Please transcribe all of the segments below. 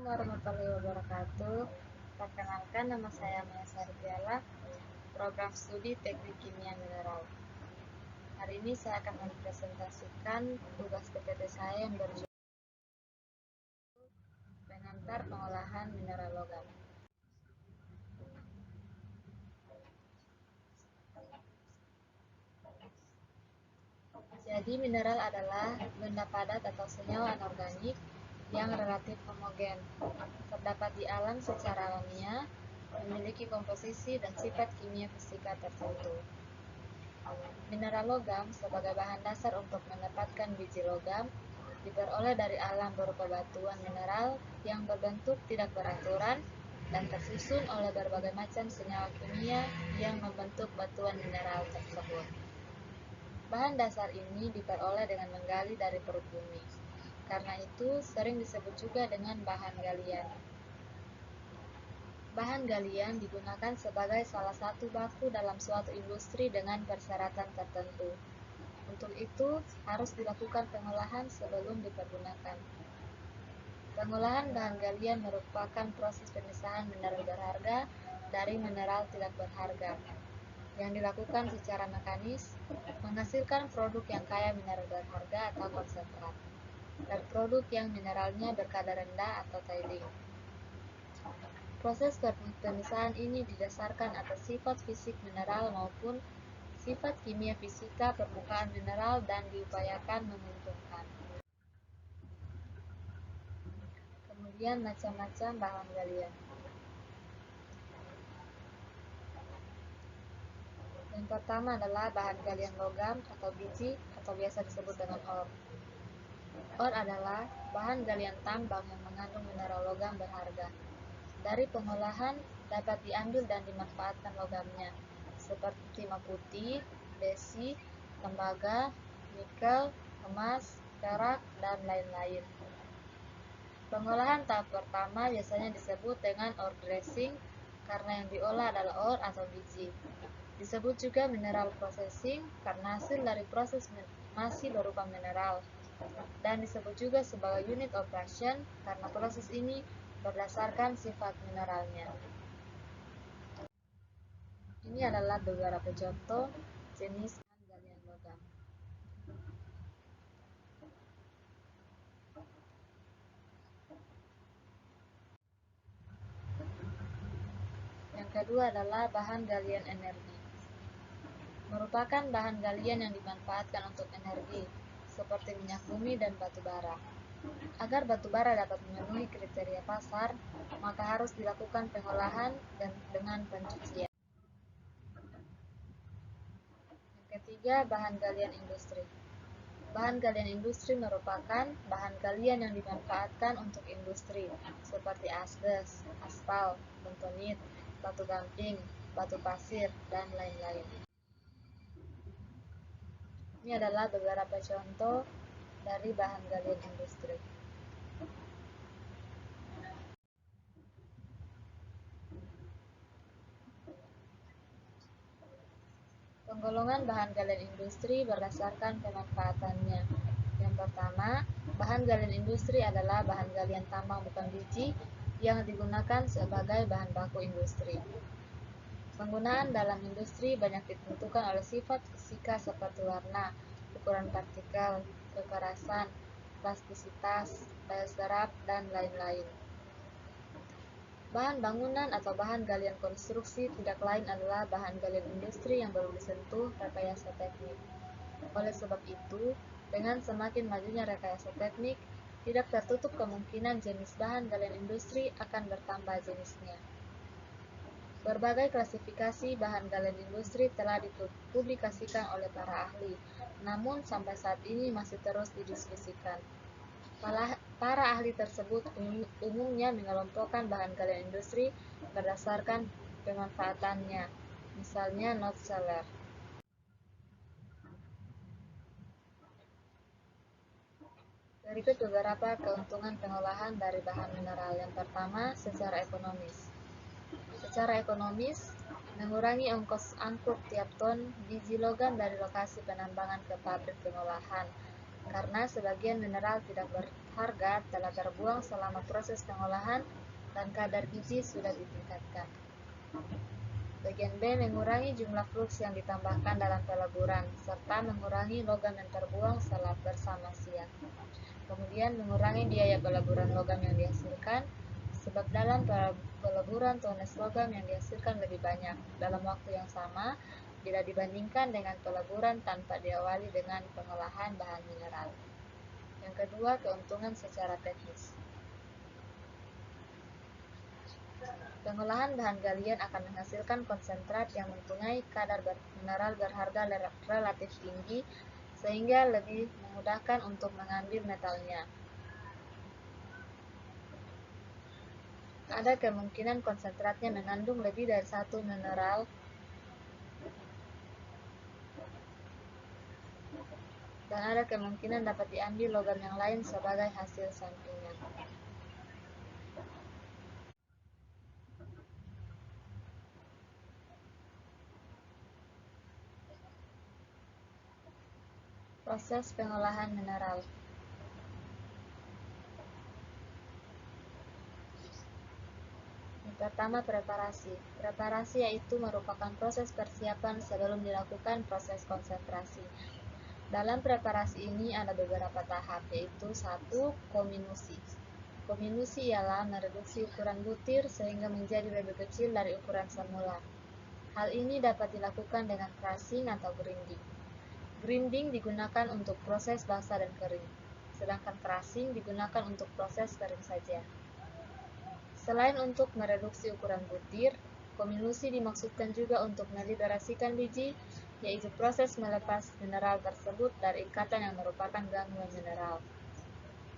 warahmatullahi wabarakatuh. Perkenalkan, nama saya Maya Sarbiala, program studi Teknik Kimia Mineral. Hari ini saya akan mempresentasikan tugas PPT saya yang berjudul Pengantar Pengolahan Mineral Logam. Jadi, mineral adalah benda padat atau senyawa anorganik yang relatif homogen, terdapat di alam secara alamiah, memiliki komposisi dan sifat kimia fisika tertentu. Mineral logam sebagai bahan dasar untuk mendapatkan biji logam diperoleh dari alam berupa batuan mineral yang berbentuk tidak beraturan dan tersusun oleh berbagai macam senyawa kimia yang membentuk batuan mineral tersebut. Bahan dasar ini diperoleh dengan menggali dari perut bumi. Karena itu sering disebut juga dengan bahan galian. Bahan galian digunakan sebagai salah satu baku dalam suatu industri dengan persyaratan tertentu. Untuk itu, harus dilakukan pengolahan sebelum dipergunakan. Pengolahan bahan galian merupakan proses pemisahan mineral berharga dari mineral tidak berharga, yang dilakukan secara mekanis, menghasilkan produk yang kaya mineral berharga atau konsentrat, dan produk yang mineralnya berkadar rendah atau tailing. Proses pemisahan ini didasarkan atas sifat fisik mineral maupun sifat kimia fisika permukaan mineral dan diupayakan menguntungkan. Kemudian macam-macam bahan galian. Yang pertama adalah bahan galian logam atau biji atau biasa disebut dengan ore. Ore adalah bahan galian tambang yang mengandung mineral logam berharga. Dari pengolahan dapat diambil dan dimanfaatkan logamnya, seperti timah putih, besi, tembaga, nikel, emas, perak, dan lain-lain. Pengolahan tahap pertama biasanya disebut dengan ore dressing karena yang diolah adalah ore atau biji. Disebut juga mineral processing karena hasil dari proses masih berupa mineral. Dan disebut juga sebagai unit operation karena proses ini berdasarkan sifat mineralnya. Ini adalah beberapa contoh jenis bahan galian logam. Yang kedua adalah bahan galian energi. Merupakan bahan galian yang dimanfaatkan untuk energi, seperti minyak bumi dan batu bara. Agar batu bara dapat memenuhi kriteria pasar, maka harus dilakukan pengolahan dan dengan pencucian. Yang ketiga, bahan galian industri. Bahan galian industri merupakan bahan galian yang dimanfaatkan untuk industri, seperti asbes, aspal, bentonit, batu gamping, batu pasir, dan lain-lain. Ini adalah beberapa contoh dari bahan galian industri. Penggolongan bahan galian industri berdasarkan pemanfaatannya. Yang pertama, bahan galian industri adalah bahan galian tambang bukan biji yang digunakan sebagai bahan baku industri. Penggunaan dalam industri banyak ditentukan oleh sifat fisika seperti warna, ukuran partikel, kekerasan, plastisitas, daya serap, dan lain-lain. Bahan bangunan atau bahan galian konstruksi tidak lain adalah bahan galian industri yang belum disentuh rekayasa teknik. Oleh sebab itu, dengan semakin majunya rekayasa teknik, tidak tertutup kemungkinan jenis bahan galian industri akan bertambah jenisnya. Berbagai klasifikasi bahan galian industri telah dipublikasikan oleh para ahli, namun sampai saat ini masih terus didiskusikan. Para ahli tersebut umumnya mengelompokkan bahan galian industri berdasarkan pemanfaatannya, misalnya Notzeller. Berikut beberapa keuntungan pengolahan dari bahan mineral. Yang pertama, secara ekonomis. Secara ekonomis, mengurangi ongkos angkut tiap ton biji logam dari lokasi penambangan ke pabrik pengolahan, karena sebagian mineral tidak berharga telah terbuang selama proses pengolahan dan kadar gizi sudah ditingkatkan. Bagian B, mengurangi jumlah flux yang ditambahkan dalam peleburan, serta mengurangi logam yang terbuang setelah bersama siang. Kemudian mengurangi biaya peleburan logam yang dihasilkan, sebab dalam peleburan tones logam yang dihasilkan lebih banyak dalam waktu yang sama bila dibandingkan dengan peleburan tanpa diawali dengan pengolahan bahan mineral. Yang kedua, keuntungan secara teknis. Pengolahan bahan galian akan menghasilkan konsentrat yang mempunyai kadar mineral berharga relatif tinggi, sehingga lebih memudahkan untuk mengambil metalnya. Ada kemungkinan konsentratnya mengandung lebih dari satu mineral, dan ada kemungkinan dapat diambil logam yang lain sebagai hasil sampingan. Proses pengolahan mineral. Yang pertama, preparasi. Preparasi yaitu merupakan proses persiapan sebelum dilakukan proses konsentrasi. Dalam preparasi ini ada beberapa tahap, yaitu 1. Kominusi. Kominusi ialah mereduksi ukuran butir sehingga menjadi lebih kecil dari ukuran semula. Hal ini dapat dilakukan dengan crushing atau grinding. Grinding digunakan untuk proses basah dan kering, sedangkan crushing digunakan untuk proses kering saja. Selain untuk mereduksi ukuran butir, kominusi dimaksudkan juga untuk meliberasikan biji, yaitu proses melepas mineral tersebut dari ikatan yang merupakan gangguan mineral.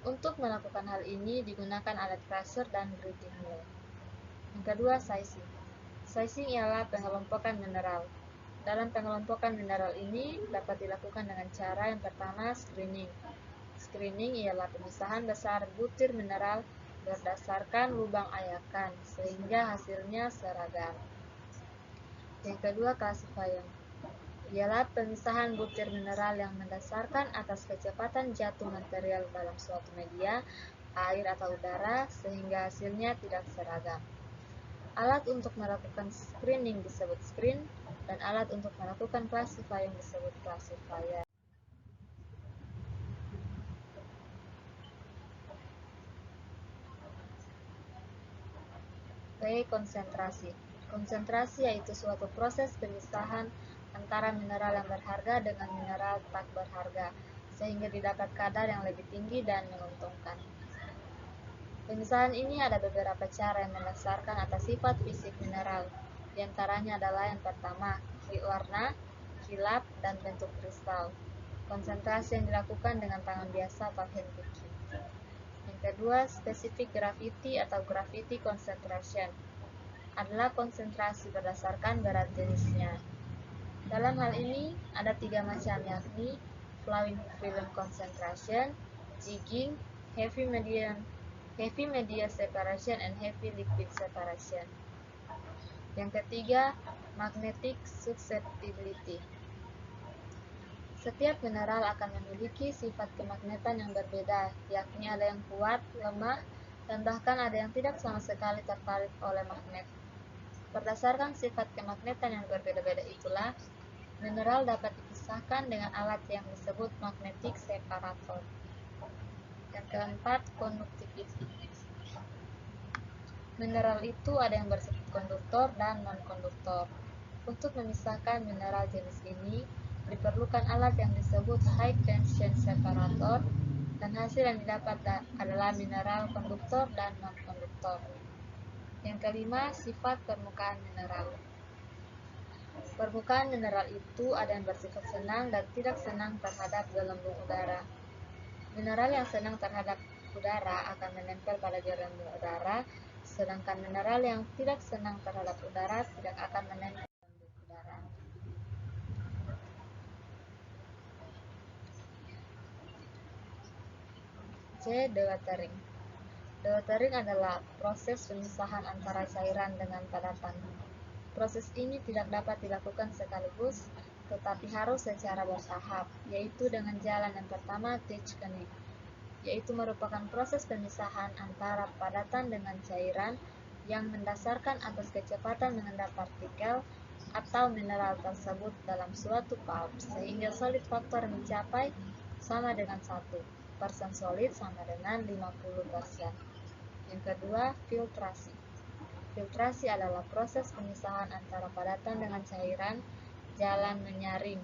Untuk melakukan hal ini digunakan alat crusher dan grinding mill. Yang kedua, sizing. Sizing ialah pengelompokan mineral. Dalam pengelompokan mineral ini dapat dilakukan dengan cara yang pertama, screening. Screening ialah pemisahan besar butir mineral berdasarkan lubang ayakan, sehingga hasilnya seragam. Yang kedua, classifying. Ialah pemisahan butir mineral yang mendasarkan atas kecepatan jatuh material dalam suatu media, air atau udara, sehingga hasilnya tidak seragam. Alat untuk melakukan screening disebut screen, dan alat untuk melakukan classifying disebut classifier. B. Konsentrasi. Konsentrasi yaitu suatu proses pemisahan antara mineral yang berharga dengan mineral tak berharga, sehingga didapat kadar yang lebih tinggi dan menguntungkan. Pemisahan ini ada beberapa cara yang mendasarkan atas sifat fisik mineral. Di antaranya adalah yang pertama, warna, kilap, dan bentuk kristal. Konsentrasi yang dilakukan dengan tangan biasa atau hand picking. Yang kedua, specific gravity atau gravity concentration adalah konsentrasi berdasarkan berat jenisnya. Dalam hal ini ada 3 macam, yakni flowing film concentration, jigging, heavy media separation, and heavy liquid separation. Yang ketiga, magnetic susceptibility. Setiap mineral akan memiliki sifat kemagnetan yang berbeda, yakni ada yang kuat, lemah, dan bahkan ada yang tidak sama sekali tertarik oleh magnet. Berdasarkan sifat kemagnetan yang berbeda-beda itulah, mineral dapat dipisahkan dengan alat yang disebut magnetic separator. Yang keempat, conductivity. Mineral itu ada yang bersifat konduktor dan non-konduktor. Untuk memisahkan mineral jenis ini, diperlukan alat yang disebut high tension separator, dan hasil yang didapat adalah mineral konduktor dan non-konduktor. Yang kelima, sifat permukaan mineral. Permukaan mineral itu ada yang bersifat senang dan tidak senang terhadap gelembung udara. Mineral yang senang terhadap udara akan menempel pada gelembung udara, sedangkan mineral yang tidak senang terhadap udara tidak akan menempel pada gelembung udara. C. Dewatering. Dewatering adalah proses pemisahan antara cairan dengan padatan. Proses ini tidak dapat dilakukan sekaligus, tetapi harus secara bertahap, yaitu dengan jalan yang pertama Tejkenik, yaitu merupakan proses pemisahan antara padatan dengan cairan yang mendasarkan atas kecepatan mengendap partikel atau mineral tersebut dalam suatu pulp, sehingga solid faktor mencapai sama dengan 1%, solid sama dengan 50%. Yang kedua, filtrasi. Filtrasi adalah proses pemisahan antara padatan dengan cairan jalan menyaring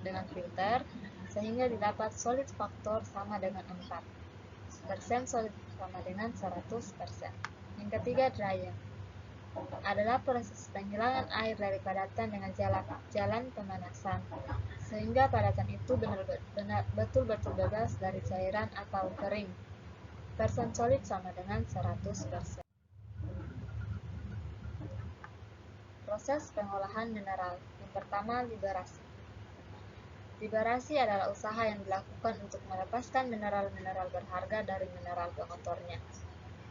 dengan filter sehingga didapat solid faktor sama dengan 4%, solid sama dengan 100%. Yang ketiga, drying adalah proses penghilangan air dari padatan dengan jalan pemanasan sehingga padatan itu betul-betul bebas dari cairan atau kering. Persen solid sama dengan 100%. Proses pengolahan mineral. Yang pertama, liberasi. Liberasi adalah usaha yang dilakukan untuk melepaskan mineral-mineral berharga dari mineral pengotornya.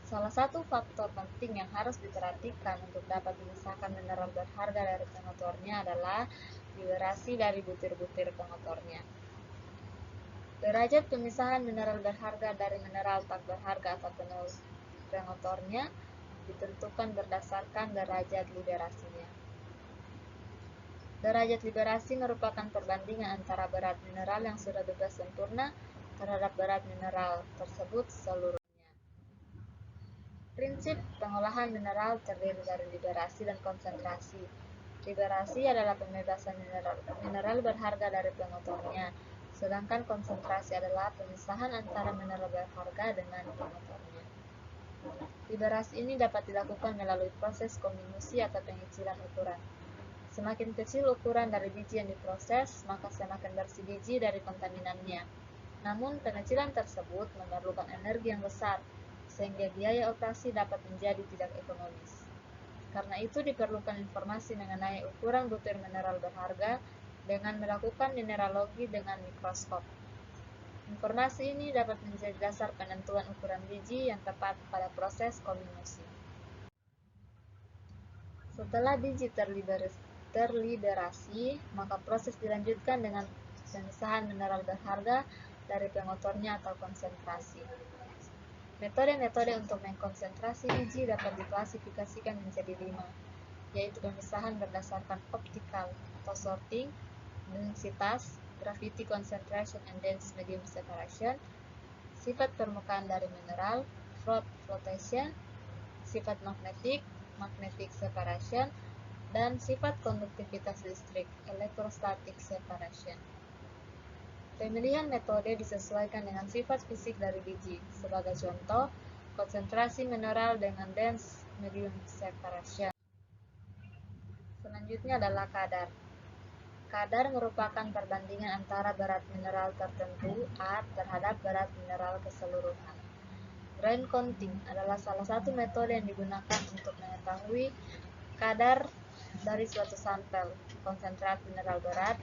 Salah satu faktor penting yang harus diperhatikan untuk dapat memisahkan mineral berharga dari pengotornya adalah liberasi dari butir-butir pengotornya. Derajat pemisahan mineral berharga dari mineral tak berharga atau pengotornya ditentukan berdasarkan derajat liberasinya. Derajat liberasi merupakan perbandingan antara berat mineral yang sudah bebas sempurna terhadap berat mineral tersebut seluruhnya. Prinsip pengolahan mineral terdiri dari liberasi dan konsentrasi. Liberasi adalah pembebasan mineral berharga dari pengotornya, sedangkan konsentrasi adalah pemisahan antara mineral berharga dengan pengotornya. Liberasi ini dapat dilakukan melalui proses kominusi atau pengecilan ukuran. Semakin kecil ukuran dari biji yang diproses, maka semakin bersih biji dari kontaminannya. Namun, pengecilan tersebut memerlukan energi yang besar, sehingga biaya operasi dapat menjadi tidak ekonomis. Karena itu diperlukan informasi mengenai ukuran butir mineral berharga dengan melakukan mineralogi dengan mikroskop. Informasi ini dapat menjadi dasar penentuan ukuran biji yang tepat pada proses kominusi. Setelah biji terliberasi, maka proses dilanjutkan dengan pemisahan mineral berharga dari pengotornya atau konsentrasi. Metode-metode untuk mengkonsentrasi biji dapat diklasifikasikan menjadi 5, yaitu pemisahan berdasarkan optikal atau sorting, densitas, gravity concentration and dense medium separation, sifat permukaan dari mineral, flotation, sifat magnetic separation, dan sifat konduktivitas listrik, electrostatic separation. Pemilihan metode disesuaikan dengan sifat fisik dari biji. Sebagai contoh, konsentrasi mineral dengan dense medium separation. Selanjutnya adalah kadar. Kadar merupakan perbandingan antara berat mineral tertentu A terhadap berat mineral keseluruhan. Grain counting adalah salah satu metode yang digunakan untuk mengetahui kadar dari suatu sampel, konsentrat mineral berat,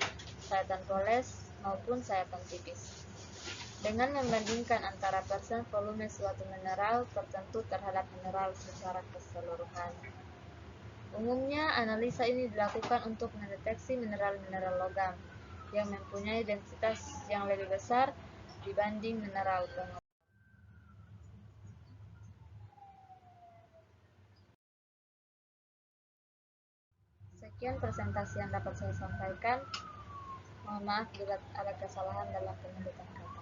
sayatan poles, maupun sayatan tipis. Dengan membandingkan antara persen volume suatu mineral tertentu terhadap mineral secara keseluruhan. Umumnya, analisa ini dilakukan untuk mendeteksi mineral-mineral logam yang mempunyai densitas yang lebih besar dibanding mineral pengotor. Sekian presentasi yang dapat saya sampaikan. Mohon maaf bila ada kesalahan dalam penyebutan kata.